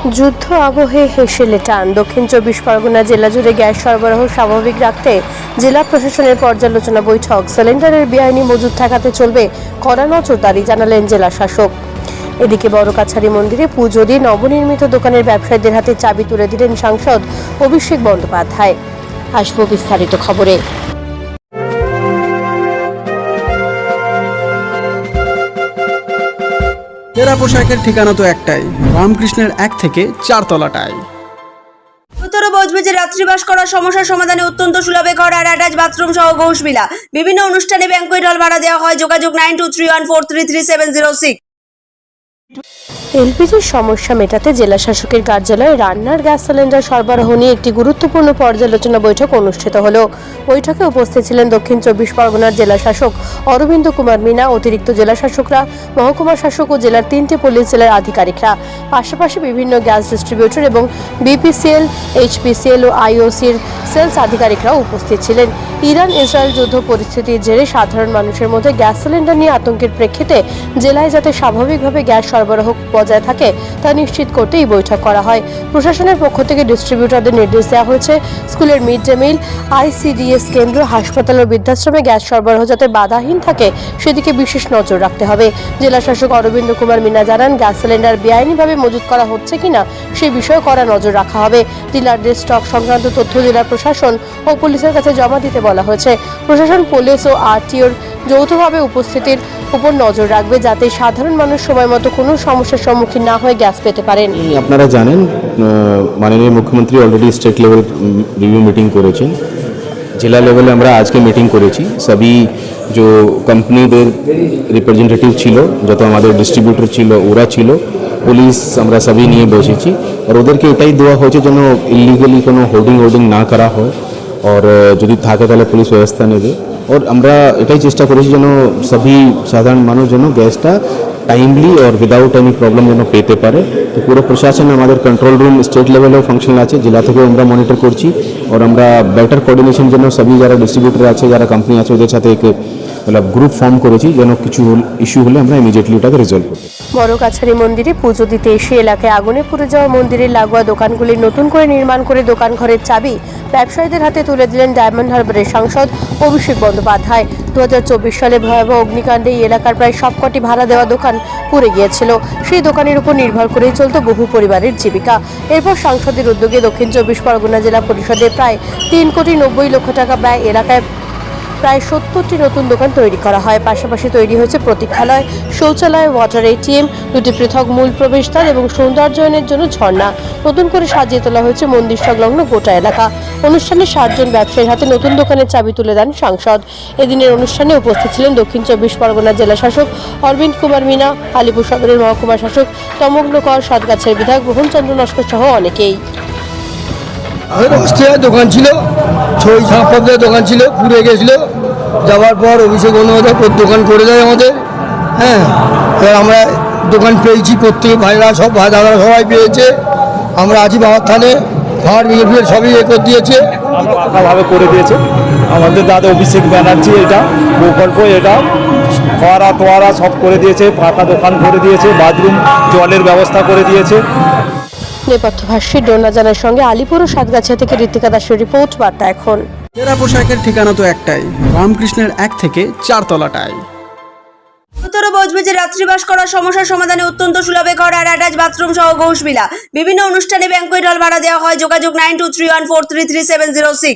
যুদ্ধ আবহে হেসেলে টান। দক্ষিণ 24 পরগনা জেলা জুড়ে গ্যাস সরবরাহ স্বাভাবিক রাখতে জেলা প্রশাসনের পর্যালোচনা বৈঠক। সিলিন্ডারের বেআইনি মজুদ ঠেকাতে চলবে কড়া নজরদারি, জানালেন জেলা শাসক। এদিকে বড়কাছারি মন্দিরে পুজো দিয়ে নবনির্মিত দোকানের ব্যবসায়ীদের হাতে চাবি তুলে দিলেন সাংসদ অভিষেক বন্দ্যোপাধ্যায়। আসবো বিস্তারিত খবরে। তেরা পোশাকের ঠিকানা তো একটাই, রামকৃষ্ণের 1 থেকে 4 তলাটায়। উত্তর বজবজে রাত্রিবাস করার সমস্যার সমাধানে অত্যন্ত সুলভে ঘর আর অ্যাটাচ বাথরুম সহ ঘোষবিলা। বিভিন্ন অনুষ্ঠানে ব্যাংকুয়েট হল ভাড়া দেওয়া হয়। যোগাযোগ 9231433706। এলপিজির সমস্যা মেটাতে জেলা শাসকের কার্যালয়ে রান্নার গ্যাস সিলিন্ডার সরবরাহ নিয়ে একটি গুরুত্বপূর্ণ পর্যালোচনা বৈঠক অনুষ্ঠিত হলো। বৈঠকে উপস্থিত ছিলেন দক্ষিণ 24 পরগনার জেলা শাসক অরবিন্দ কুমার মিনা, অতিরিক্ত জেলা শাসকরা, মহকুমা শাসক ও জেলার 3টি পুলিশ জেলার আধিকারিকরা। পাশাপাশি বিভিন্ন গ্যাস ডিস্ট্রিবিউটর এবং বিপিসিএল, এইচপিসিএল ও আইওসির সেলস আধিকারিকরাও উপস্থিত ছিলেন। ইরান ইসরায়েল যুদ্ধ পরিস্থিতির জেরে সাধারণ মানুষের মধ্যে গ্যাস সিলিন্ডার নিয়ে আতঙ্কের প্রেক্ষিতে জেলায় যাতে স্বাভাবিকভাবে গ্যাস সরবরাহ বজায় থাকে তা নিশ্চিত করতে এই বৈঠক করা হয়। প্রশাসনের পক্ষ থেকে ডিস্ট্রিবিউটরদের নির্দেশ দেওয়া হয়েছে, স্কুলের মিড ডে মিল, আইসিডিএস কেন্দ্র, হাসপাতাল ও বৃদ্ধাশ্রমে গ্যাস সরবরাহ যাতে বাধাহীন থাকে সেদিকে বিশেষ নজর রাখতে হবে। জেলা শাসক অরবিন্দ কুমার মিনা জানান, গ্যাস সিলিন্ডার বেআইনিভাবে মজুত করা হচ্ছে কিনা সে বিষয়ে কড়া নজর রাখা হবে। ডিলারদের স্টক সংক্রান্ত তথ্য জেলা প্রশাসন ও পুলিশের কাছে জমা দিতে বলা হয়েছে। প্রশাসন, পুলিশ ও আরটিওর যৌথভাবে উপস্থিতির উপর নজর রাখবে যাতে সাধারণ মানুষ সময় মতো কোনো সমস্যার সম্মুখীন না হয়ে গ্যাস পেতে পারেন। আপনারা জানেন, মাননীয় মুখ্যমন্ত্রী already state level review meeting করেছেন। জেলা লেভেলে আমরা আজকে মিটিং করেছি। সবই যে কোম্পানিদের রিপ্রেজেন্টেটিভ ছিল, যত আমাদের ডিস্ট্রিবিউটর ছিল, ওরা ছিল, পুলিশ, আমরা সবই নিয়ে বসেছি। আর ওদেরকে এটাই দেওয়া হয়েছে যেন ইলিগালি কোনো হোর্ডিং না করা হয়, আর যদি থাকে তাহলে পুলিশ ব্যবস্থা নেবে। और আমরা এটাই চেষ্টা করেছি যেন সবই সাধারণ মানুষ যেন গ্যাসটা টাইমলি और উইদাউট এনি প্রবলেম যেন পেতে পারে। তো পুরো প্রশাসন আমাদের কন্ট্রোল রুম স্টেট লেভেলেও ফাংশন আছে, জেলা থেকেও আমরা মনিটর করছি। আর আমরা বেটার কোঅর্ডিনেশন যেন সবই যারা ডিস্ট্রিবিউটর আছে, যারা কোম্পানি আছে, ওদের সাথে এক গ্রুপ ফর্ম করেছি যেন কিছু ইস্যু হলে আমরা ইমিডিয়েটলি ওটাকে রিজলভ করি। বড়কাছারি মন্দিরে পুজো দিতে এসে এলাকায় আগুনে পুড়ে যাওয়া মন্দিরের লাগোয়া দোকানগুলি নতুন করে নির্মাণ করে দোকান ঘরের চাবি ব্যবসায়ীদের হাতে তুলে দিলেন ডায়মন্ড হারবারের সাংসদ অভিষেক বন্দ্যোপাধ্যায়। 2024 সালে ভয়াবহ অগ্নিকাণ্ডে এই এলাকার প্রায় সবকটি ভাড়া দেওয়া দোকান পুড়ে গিয়েছিল। সেই দোকানের উপর নির্ভর করেই চলত বহু পরিবারের জীবিকা। এরপর সাংসদের উদ্যোগে দক্ষিণ 24 পরগনা জেলা পরিষদের প্রায় 3,90,00,000 টাকা ব্যয় এলাকায় প্রায় 70টি নতুন দোকান তৈরি করা হয়। পাশাপাশি তৈরি হয়েছে প্রতীক্ষালয়, শৌচালয়, ওয়াটার এটিএম, 2টি পৃথক মূল প্রবেশদ্বার এবং সৌন্দর্যায়নের জন্য ঝর্ণা। নতুন করে সাজিয়ে তোলা হয়েছে মন্দির সংলগ্ন গোটা এলাকা। অনুষ্ঠানে 60 জন ব্যবসায়ীর হাতে নতুন দোকানের চাবি তুলে দেন সাংসদ। এদিনের অনুষ্ঠানে উপস্থিত ছিলেন দক্ষিণ 24 পরগনা জেলা শাসক অরবিন্দ কুমার মিনা, আলিপুর সদরের মহকুমা শাসক তমগ্ন কর, সাতগাছের বিধায়ক মোহনচন্দ্র নস্কর সহ অনেকেই। দোকান ছিল, ছই ছাপপত্রের দোকান ছিল, পুড়ে গেছিল। যাওয়ার পর অভিষেক বন্দ্যোপাধ্যায় দোকান করে দেয় আমাদের। হ্যাঁ, এবার আমরা দোকান পেয়েছি, প্রত্যেক ভাইরা সব ভাই দাদারা সবাই পেয়েছে। আমরা আছি বাবার থানে, ফায়ার ব্রিগেড সবই করে দিয়েছে, পাকাভাবে করে দিয়েছে আমাদের দাদা অভিষেক ব্যানার্জি। এটা প্রকল্প, এটা ফোয়ারা টোয়ারা সব করে দিয়েছে, পাকা দোকান করে দিয়েছে, বাথরুম জলের ব্যবস্থা করে দিয়েছে। নেপথ্যভাষ্যী ডোনা জানার সঙ্গে আলিপুর ও সাতগাছিয়া থেকে ঋতিকা দাসের রিপোর্ট, বার্তা এখন। তেরা পোশাকের ঠিকানা তো একটাই, রামকৃষ্ণের 1 থেকে 4 তলাটায়। উত্তর বজবজে রাত্রিবাস করার সমস্যার সমাধানে অত্যন্ত সুলভে ঘর আর অ্যাটাচ বাথরুম সহ ঘোষবিলা। বিভিন্ন অনুষ্ঠানে ব্যাংকুয়েট হল ভাড়া দেওয়া হয়। যোগাযোগ 9231433706।